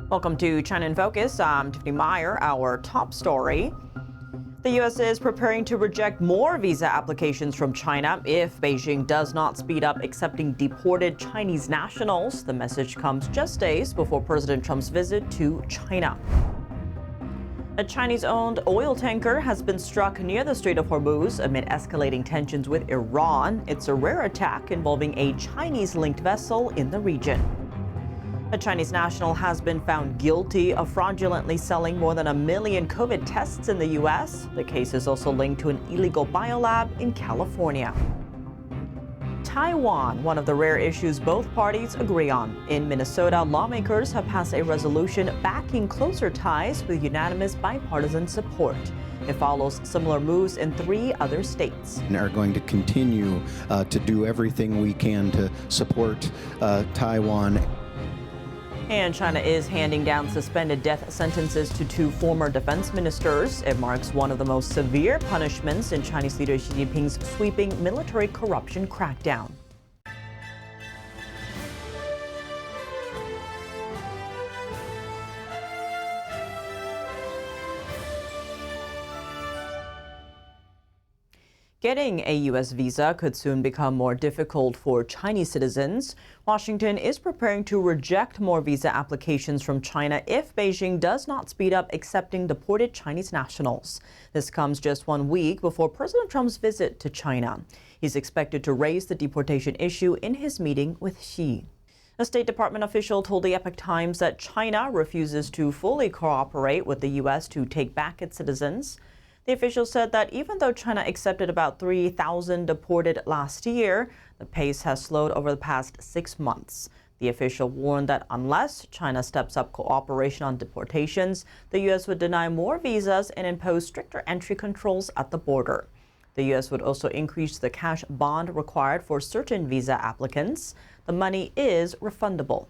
Welcome to China in Focus. I'm Tiffany Meyer. Our top story. The U.S. is preparing to reject more visa applications from China if Beijing does not speed up accepting deported Chinese nationals. The message comes just days before President Trump's visit to China. A Chinese-owned oil tanker has been struck near the Strait of Hormuz amid escalating tensions with Iran. It's a rare attack involving a Chinese-linked vessel in the region. A Chinese national has been found guilty of fraudulently selling more than 1 million COVID tests in the U.S. The case is also linked to an illegal biolab in California. Taiwan, one of the rare issues both parties agree on. In Minnesota, lawmakers have passed a resolution backing closer ties with unanimous bipartisan support. It follows similar moves in 3 other states. We are going to continue to do everything we can to support Taiwan. And China is handing down suspended death sentences to 2 former defense ministers. It marks one of the most severe punishments in Chinese leader Xi Jinping's sweeping military corruption crackdown. Getting a U.S. visa could soon become more difficult for Chinese citizens. Washington is preparing to reject more visa applications from China if Beijing does not speed up accepting deported Chinese nationals. This comes just 1 week before President Trump's visit to China. He's expected to raise the deportation issue in his meeting with Xi. A State Department official told the Epoch Times that China refuses to fully cooperate with the U.S. to take back its citizens. The official said that even though China accepted about 3,000 deported last year, the pace has slowed over the past 6 months. The official warned that unless China steps up cooperation on deportations, the U.S. would deny more visas and impose stricter entry controls at the border. The U.S. would also increase the cash bond required for certain visa applicants. The money is refundable.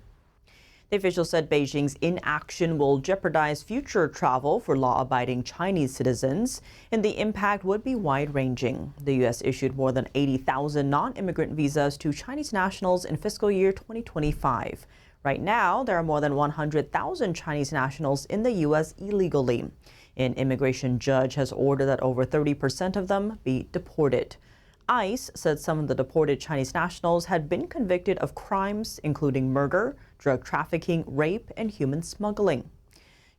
The official said Beijing's inaction will jeopardize future travel for law-abiding Chinese citizens, and the impact would be wide-ranging. The U.S. issued more than 80,000 non-immigrant visas to Chinese nationals in fiscal year 2025. Right now, there are more than 100,000 Chinese nationals in the U.S. illegally. An immigration judge has ordered that over 30% of them be deported. ICE said some of the deported Chinese nationals had been convicted of crimes including murder, drug trafficking, rape, and human smuggling.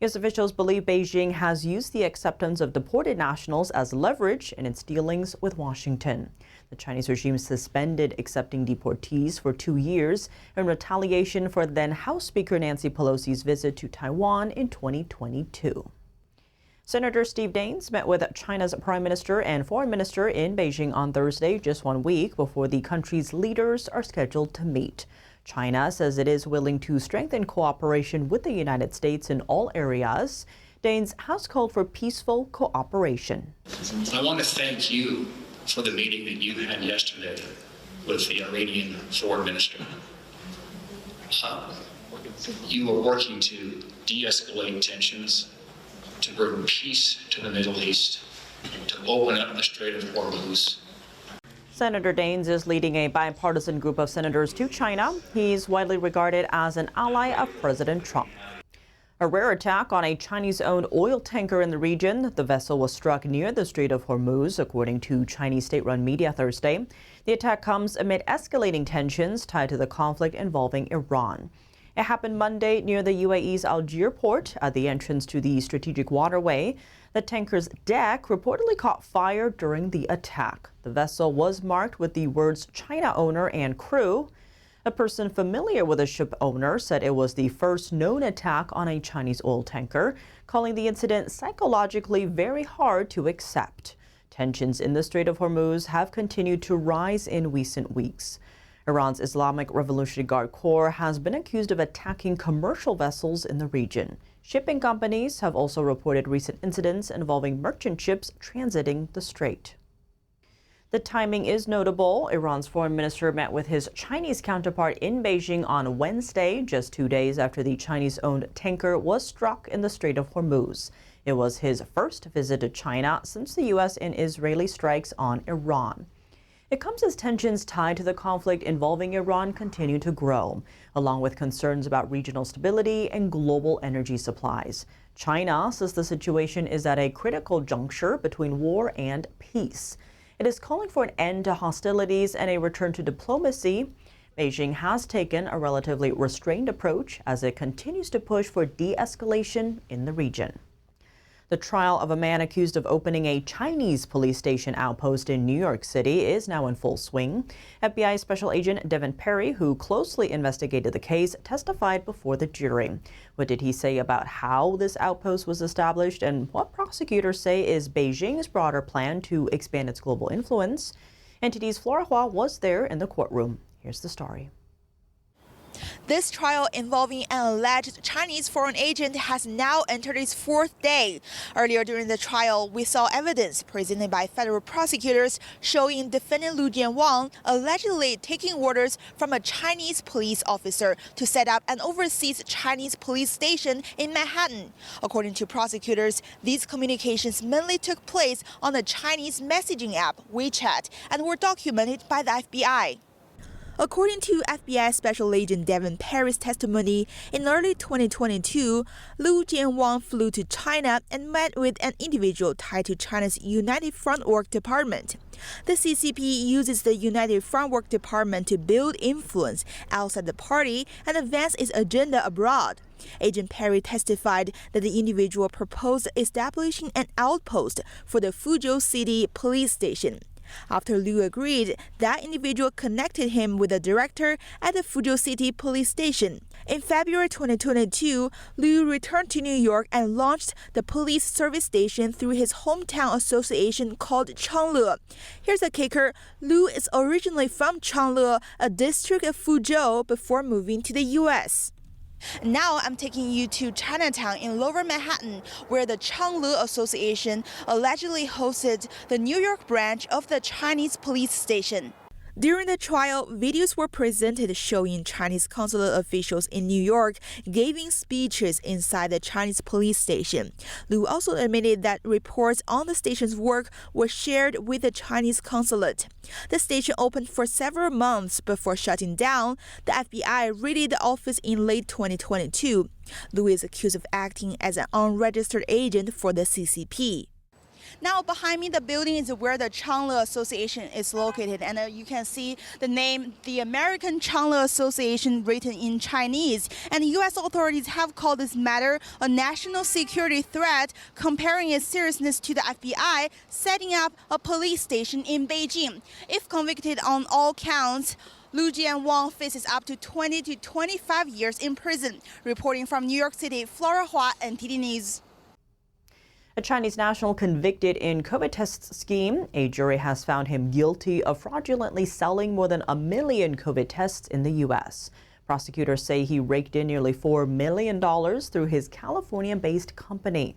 U.S. officials believe Beijing has used the acceptance of deported nationals as leverage in its dealings with Washington. The Chinese regime suspended accepting deportees for 2 years in retaliation for then House Speaker Nancy Pelosi's visit to Taiwan in 2022. Senator Steve Daines met with China's Prime Minister and Foreign Minister in Beijing on Thursday, just 1 week before the country's leaders are scheduled to meet. China says it is willing to strengthen cooperation with the United States in all areas. Daines has called for peaceful cooperation. I want to thank you for the meeting that you had yesterday with the Iranian Foreign Minister. You are working to de-escalate tensions, to bring peace to the Middle East, to open up the Strait of Hormuz. Senator Daines is leading a bipartisan group of senators to China. He's widely regarded as an ally of President Trump. A rare attack on a Chinese-owned oil tanker in the region. The vessel was struck near the Strait of Hormuz, according to Chinese state-run media Thursday. The attack comes amid escalating tensions tied to the conflict involving Iran. It happened Monday near the UAE's Algiers port at the entrance to the strategic waterway. The tanker's deck reportedly caught fire during the attack. The vessel was marked with the words China owner and crew. A person familiar with the ship owner said it was the first known attack on a Chinese oil tanker, calling the incident psychologically very hard to accept. Tensions in the Strait of Hormuz have continued to rise in recent weeks. Iran's Islamic Revolutionary Guard Corps has been accused of attacking commercial vessels in the region. Shipping companies have also reported recent incidents involving merchant ships transiting the strait. The timing is notable. Iran's foreign minister met with his Chinese counterpart in Beijing on Wednesday, just 2 days after the Chinese-owned tanker was struck in the Strait of Hormuz. It was his first visit to China since the U.S. and Israeli strikes on Iran. It comes as tensions tied to the conflict involving Iran continue to grow, along with concerns about regional stability and global energy supplies. China says the situation is at a critical juncture between war and peace. It is calling for an end to hostilities and a return to diplomacy. Beijing has taken a relatively restrained approach as it continues to push for de-escalation in the region. The trial of a man accused of opening a Chinese police station outpost in New York City is now in full swing. FBI Special Agent Devin Perry, who closely investigated the case, testified before the jury. What did he say about how this outpost was established and what prosecutors say is Beijing's broader plan to expand its global influence? NTD's Flora Hua was there in the courtroom. Here's the story. This trial involving an alleged Chinese foreign agent has now entered its fourth day. Earlier during the trial, we saw evidence presented by federal prosecutors showing defendant Lu Jianwang allegedly taking orders from a Chinese police officer to set up an overseas Chinese police station in Manhattan. According to prosecutors, these communications mainly took place on the Chinese messaging app WeChat and were documented by the FBI. According to FBI Special Agent Devin Perry's testimony, in early 2022, Lu Jianwang flew to China and met with an individual tied to China's United Front Work Department. The CCP uses the United Front Work Department to build influence outside the party and advance its agenda abroad. Agent Perry testified that the individual proposed establishing an outpost for the Fuzhou City police station. After Liu agreed, that individual connected him with a director at the Fuzhou City police station. In February 2022, Liu returned to New York and launched the police service station through his hometown association called Changle. Here's the kicker: Liu is originally from Changle, a district of Fuzhou, before moving to the U.S. Now I'm taking you to Chinatown in Lower Manhattan, where the Changle Association allegedly hosted the New York branch of the Chinese police station. During the trial, videos were presented showing Chinese consulate officials in New York giving speeches inside the Chinese police station. Liu also admitted that reports on the station's work were shared with the Chinese consulate. The station opened for several months before shutting down. The FBI raided the office in late 2022. Liu is accused of acting as an unregistered agent for the CCP. Now behind me, the building is where the Changle Association is located, and you can see the name, the American Changle Association, written in Chinese. And U.S. authorities have called this matter a national security threat, comparing its seriousness to the FBI setting up a police station in Beijing. If convicted on all counts, Lu Jianwang faces up to 20 to 25 years in prison. Reporting from New York City, Flora Hua, NTD News. A Chinese national convicted in COVID test scheme. A jury has found him guilty of fraudulently selling more than 1 million COVID tests in the U.S. Prosecutors say he raked in nearly $4 million through his California-based company.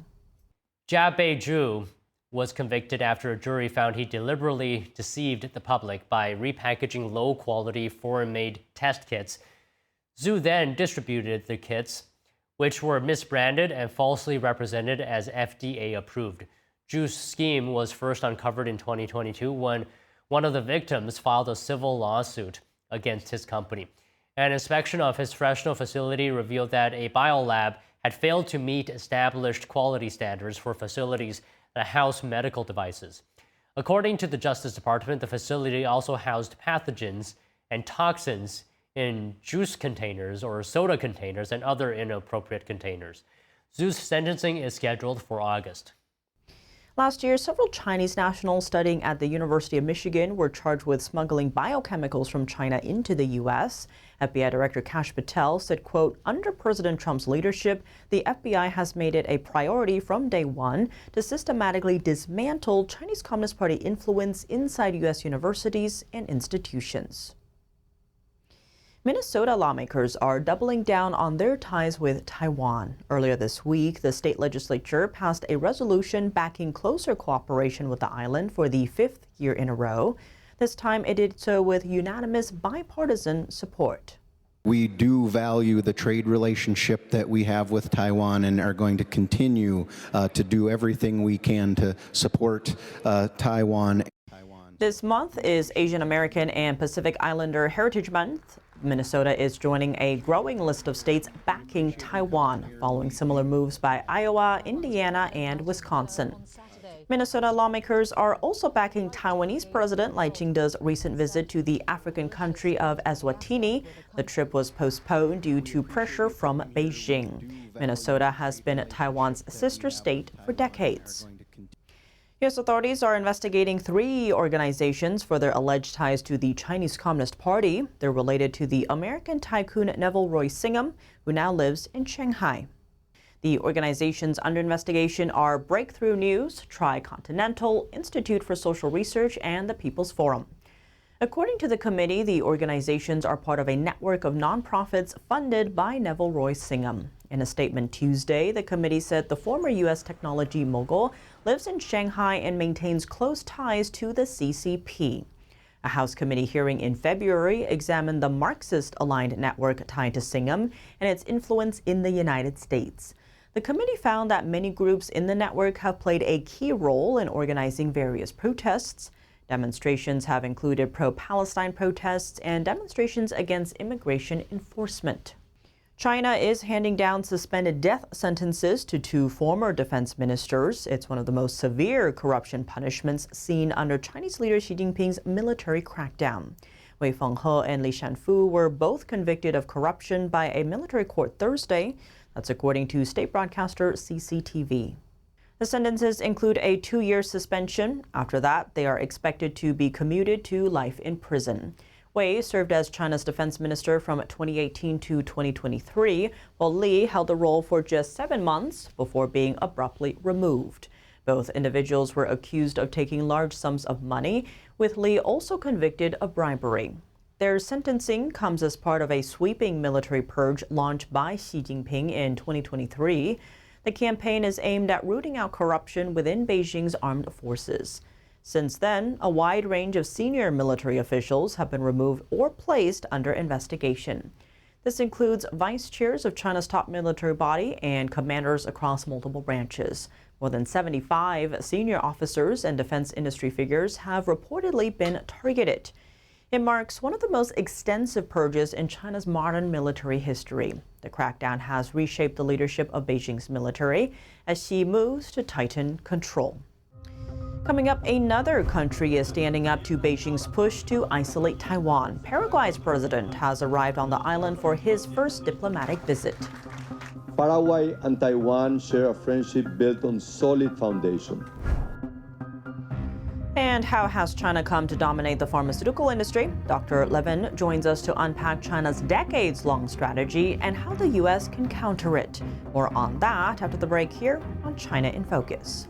Jia Beizhu was convicted after a jury found he deliberately deceived the public by repackaging low-quality foreign-made test kits. Zhu then distributed the kits, which were misbranded and falsely represented as FDA approved. Zhu's scheme was first uncovered in 2022 when one of the victims filed a civil lawsuit against his company. An inspection of his Fresno facility revealed that a biolab had failed to meet established quality standards for facilities that house medical devices. According to the Justice Department, the facility also housed pathogens and toxins in juice containers or soda containers and other inappropriate containers. Zhu's sentencing is scheduled for August. Last year, several Chinese nationals studying at the University of Michigan were charged with smuggling biochemicals from China into the U.S. FBI Director Kash Patel said, quote, "Under President Trump's leadership, the FBI has made it a priority from day one to systematically dismantle Chinese Communist Party influence inside U.S. universities and institutions." Minnesota lawmakers are doubling down on their ties with Taiwan. Earlier this week, the state legislature passed a resolution backing closer cooperation with the island for the 5th year in a row. This time it did so with unanimous bipartisan support. We do value the trade relationship that we have with Taiwan and are going to continue to do everything we can to support Taiwan. This month is Asian American and Pacific Islander Heritage Month. Minnesota is joining a growing list of states backing Taiwan, following similar moves by Iowa, Indiana, and Wisconsin. Minnesota lawmakers are also backing Taiwanese President Lai Ching-te's recent visit to the African country of Eswatini. The trip was postponed due to pressure from Beijing. Minnesota has been Taiwan's sister state for decades. U.S. authorities are investigating 3 organizations for their alleged ties to the Chinese Communist Party. They're related to the American tycoon Neville Roy Singham, who now lives in Shanghai. The organizations under investigation are Breakthrough News, Tricontinental, Institute for Social Research, and the People's Forum. According to the committee, the organizations are part of a network of nonprofits funded by Neville Roy Singham. In a statement Tuesday, the committee said the former U.S. technology mogul lives in Shanghai and maintains close ties to the CCP. A House committee hearing in February examined the Marxist-aligned network tied to Singham and its influence in the United States. The committee found that many groups in the network have played a key role in organizing various protests. Demonstrations have included pro-Palestine protests and demonstrations against immigration enforcement. China is handing down suspended death sentences to 2 former defense ministers. It's one of the most severe corruption punishments seen under Chinese leader Xi Jinping's military crackdown. Wei Fenghe and Li Shanfu were both convicted of corruption by a military court Thursday. That's according to state broadcaster CCTV. The sentences include a 2-year suspension. After that, they are expected to be commuted to life in prison. Wei served as China's defense minister from 2018 to 2023, while Li held the role for just 7 months before being abruptly removed. Both individuals were accused of taking large sums of money, with Li also convicted of bribery. Their sentencing comes as part of a sweeping military purge launched by Xi Jinping in 2023. The campaign is aimed at rooting out corruption within Beijing's armed forces. Since then, a wide range of senior military officials have been removed or placed under investigation. This includes vice chairs of China's top military body and commanders across multiple branches. More than 75 senior officers and defense industry figures have reportedly been targeted. It marks one of the most extensive purges in China's modern military history. The crackdown has reshaped the leadership of Beijing's military as Xi moves to tighten control. Coming up, another country is standing up to Beijing's push to isolate Taiwan. Paraguay's president has arrived on the island for his first diplomatic visit. Paraguay and Taiwan share a friendship built on solid foundation. And how has China come to dominate the pharmaceutical industry? Dr. Levin joins us to unpack China's decades-long strategy and how the U.S. can counter it. More on that after the break here on China in Focus.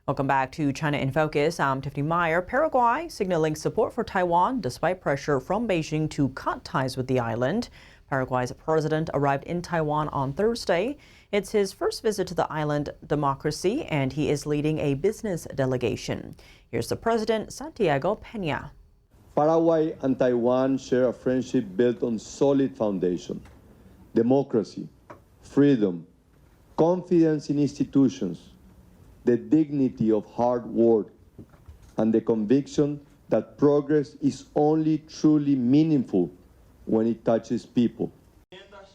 Welcome back to China in Focus. I'm Tiffany Meyer. Paraguay signaling support for Taiwan despite pressure from Beijing to cut ties with the island. Paraguay's president arrived in Taiwan on Thursday. It's his first visit to the island democracy, and he is leading a business delegation. Here's the president, Santiago Peña. Paraguay and Taiwan share a friendship built on solid foundation. Democracy, freedom, confidence in institutions, the dignity of hard work, and the conviction that progress is only truly meaningful when it touches people.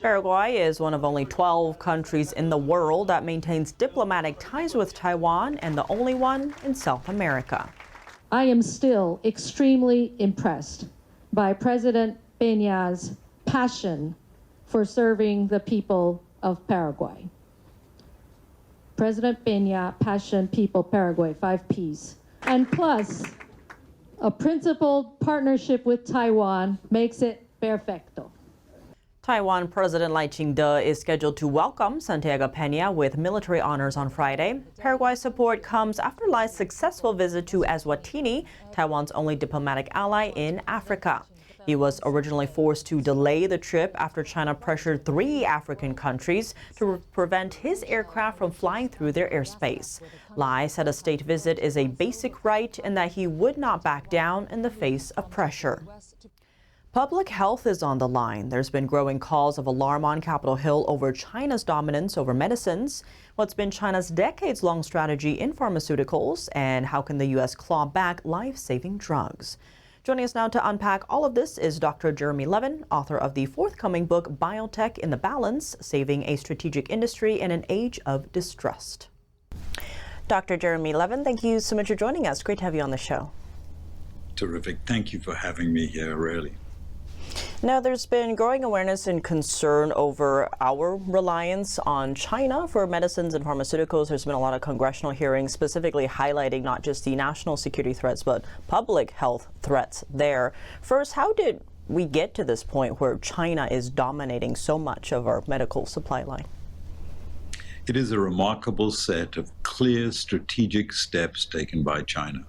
Paraguay is one of only 12 countries in the world that maintains diplomatic ties with Taiwan and the only one in South America. I am still extremely impressed by President Peña's passion for serving the people of Paraguay. President Peña, passion, people, Paraguay, 5 Ps. And plus, a principled partnership with Taiwan makes it perfecto. Taiwan President Lai Ching-te is scheduled to welcome Santiago Peña with military honors on Friday. Paraguay's support comes after Lai's successful visit to Eswatini, Taiwan's only diplomatic ally in Africa. He was originally forced to delay the trip after China pressured 3 African countries to prevent his aircraft from flying through their airspace. Lai said a state visit is a basic right and that he would not back down in the face of pressure. Public health is on the line. There's been growing calls of alarm on Capitol Hill over China's dominance over medicines. What's been China's decades-long strategy in pharmaceuticals, and how can the U.S. claw back life-saving drugs? Joining us now to unpack all of this is Dr. Jeremy Levin, author of the forthcoming book Biotech in the Balance: Saving a Strategic Industry in an Age of Distrust. Dr. Jeremy Levin, thank you so much for joining us. Great to have you on the show. Terrific. Thank you for having me here, really. Now, there's been growing awareness and concern over our reliance on China for medicines and pharmaceuticals. There's been a lot of congressional hearings specifically highlighting not just the national security threats, but public health threats there. First, how did we get to this point where China is dominating so much of our medical supply line? It is a remarkable set of clear strategic steps taken by China.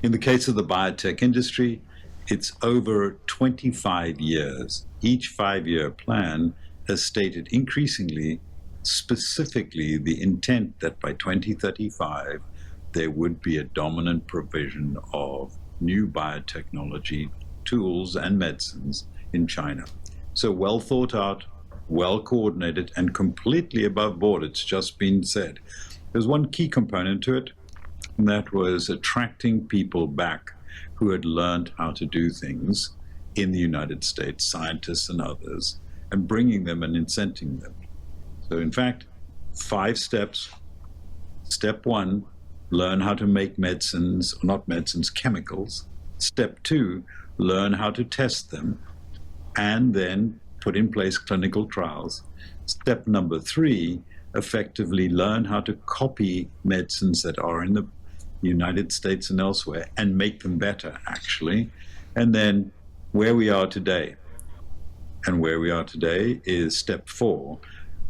In the case of the biotech industry, it's over 25 years. Each 5-year plan has stated increasingly, specifically, the intent that by 2035, there would be a dominant provision of new biotechnology tools and medicines in China. So well thought out, well coordinated, and completely above board, it's just been said. There's one key component to it, and that was attracting people back who had learned how to do things in the United States, scientists and others, and bringing them and incenting them. So in fact, 5 steps. Step 1, learn how to make medicines, not medicines, chemicals. Step 2, learn how to test them, and then put in place clinical trials. Step number 3, effectively learn how to copy medicines that are in the United States and elsewhere and make them better, actually. And then where we are today. And where we are today is step 4,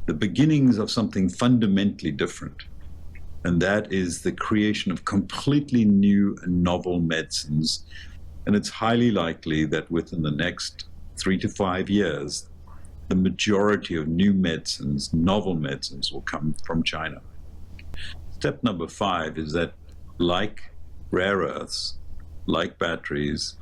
the beginnings of something fundamentally different. And that is the creation of completely new and novel medicines. And it's highly likely that within the next 3 to 5 years, the majority of new medicines, novel medicines, will come from China. Step number 5 is that, like rare earths, like batteries,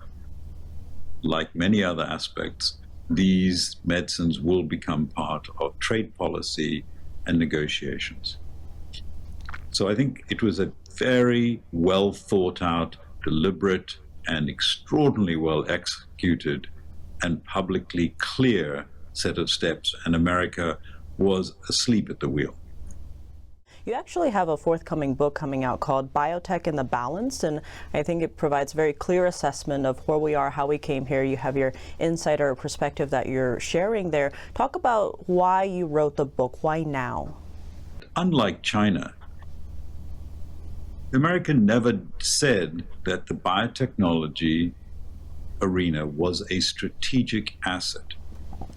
like many other aspects, these medicines will become part of trade policy and negotiations. So I think it was a very well thought out, deliberate, and extraordinarily well executed and publicly clear set of steps, and America was asleep at the wheel. You actually have a forthcoming book coming out called Biotech in the Balance, and I think it provides very clear assessment of where we are, how we came here. You have your insider perspective that you're sharing there. Talk about why you wrote the book. Why now? Unlike China, America never said that the biotechnology arena was a strategic asset,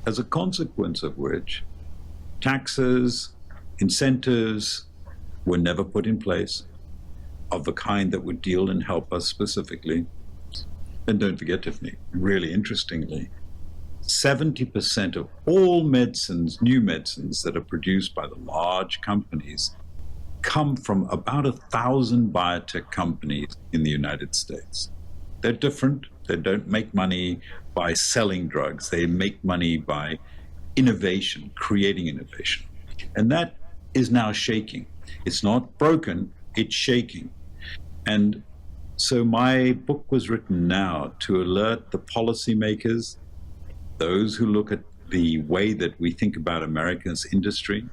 as a consequence of which taxes, incentives, were never put in place of the kind that would deal and help us specifically. And don't forget, Tiffany, really interestingly, 70% of all medicines, new medicines that are produced by the large companies, come from about 1,000 biotech companies in the United States. They're different. They don't make money by selling drugs. They make money by innovation, creating innovation. And that is now shaking. It's not broken, it's shaking. And so my book was written now to alert the policymakers, those who look at the way that we think about America's industry,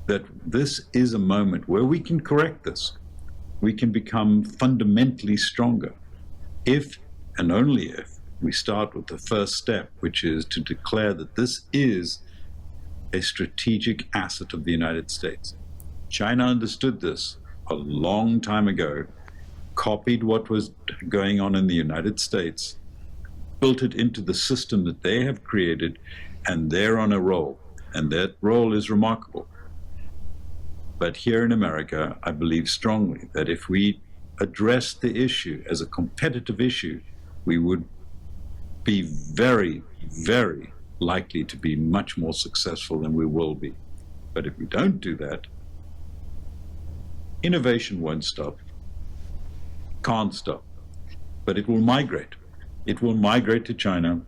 that this is a moment where we can correct this. We can become fundamentally stronger if, and only if, we start with the first step, which is to declare that this is a strategic asset of the United States. China understood this a long time ago, copied what was going on in the United States, built it into the system that they have created, and they're on a roll. And that role is remarkable. But here in America, I believe strongly that if we address the issue as a competitive issue, we would be very, very likely to be much more successful than we will be. But if we don't do that, innovation won't stop, can't stop, but it will migrate. It will migrate to China.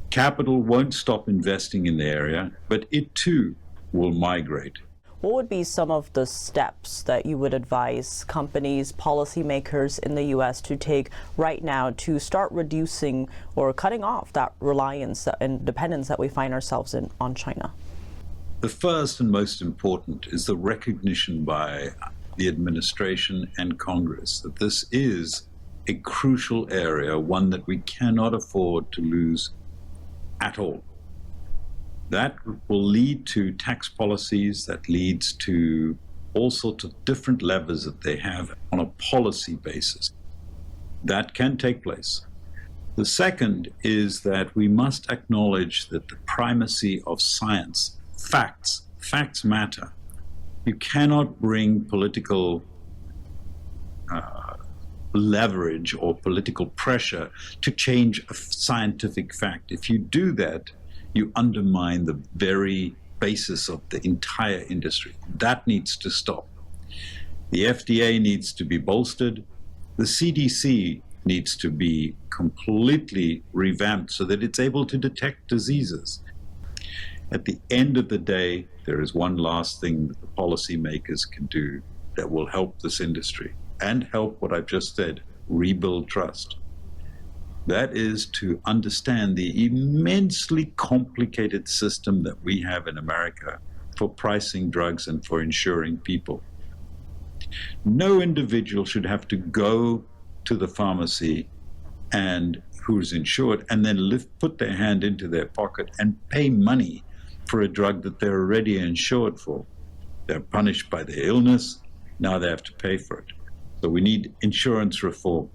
Capital won't stop investing in the area, but it too will migrate. What would be some of the steps that you would advise companies, policymakers in the U.S. to take right now to start reducing or cutting off that reliance and dependence that we find ourselves in on China? The first and most important is the recognition by the administration and Congress that this is a crucial area, one that we cannot afford to lose at all. That will lead to tax policies, that leads to all sorts of different levers that they have on a policy basis. That can take place. The second is that we must acknowledge that the primacy of science, facts matter. You cannot bring political leverage or political pressure to change a scientific fact. If you do that, you undermine the very basis of the entire industry. That needs to stop. The FDA needs to be bolstered. The CDC needs to be completely revamped so that it's able to detect diseases. At the end of the day, there is one last thing that the policymakers can do that will help this industry and help what I've just said, rebuild trust. That is to understand the immensely complicated system that we have in America for pricing drugs and for insuring people. No individual should have to go to the pharmacy and who's insured and then put their hand into their pocket and pay money for a drug that they're already insured for. They're punished by their illness, now they have to pay for it. So we need insurance reform.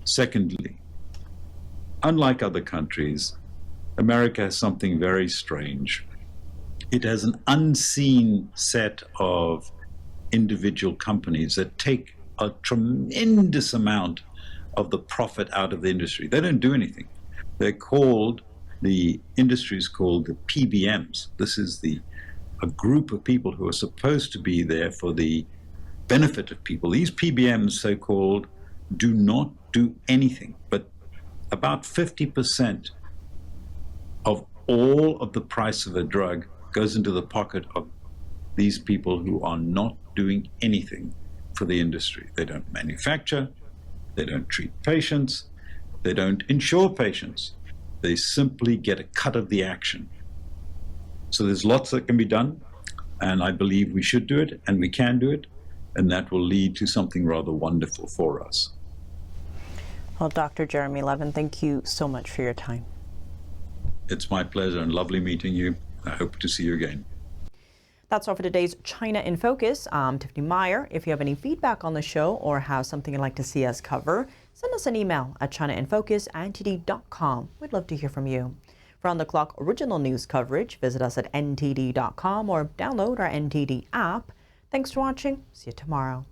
Secondly, unlike other countries, America has something very strange. It has an unseen set of individual companies that take a tremendous amount of the profit out of the industry. They don't do anything. They're called, the industry is called the PBMs. This is a group of people who are supposed to be there for the benefit of people. These PBMs, so-called, do not do anything, but about 50% of all of the price of a drug goes into the pocket of these people who are not doing anything for the industry. They don't manufacture, they don't treat patients, they don't insure patients. They simply get a cut of the action. So there's lots that can be done, and I believe we should do it, and we can do it, and that will lead to something rather wonderful for us. Well, Dr. Jeremy Levin, thank you so much for your time. It's my pleasure and lovely meeting you. I hope to see you again. That's all for today's China in Focus. I'm Tiffany Meyer. If you have any feedback on the show or have something you'd like to see us cover, send us an email at chinainfocus@ntd.com. We'd love to hear from you. For on-the-clock original news coverage, visit us at ntd.com or download our NTD app. Thanks for watching. See you tomorrow.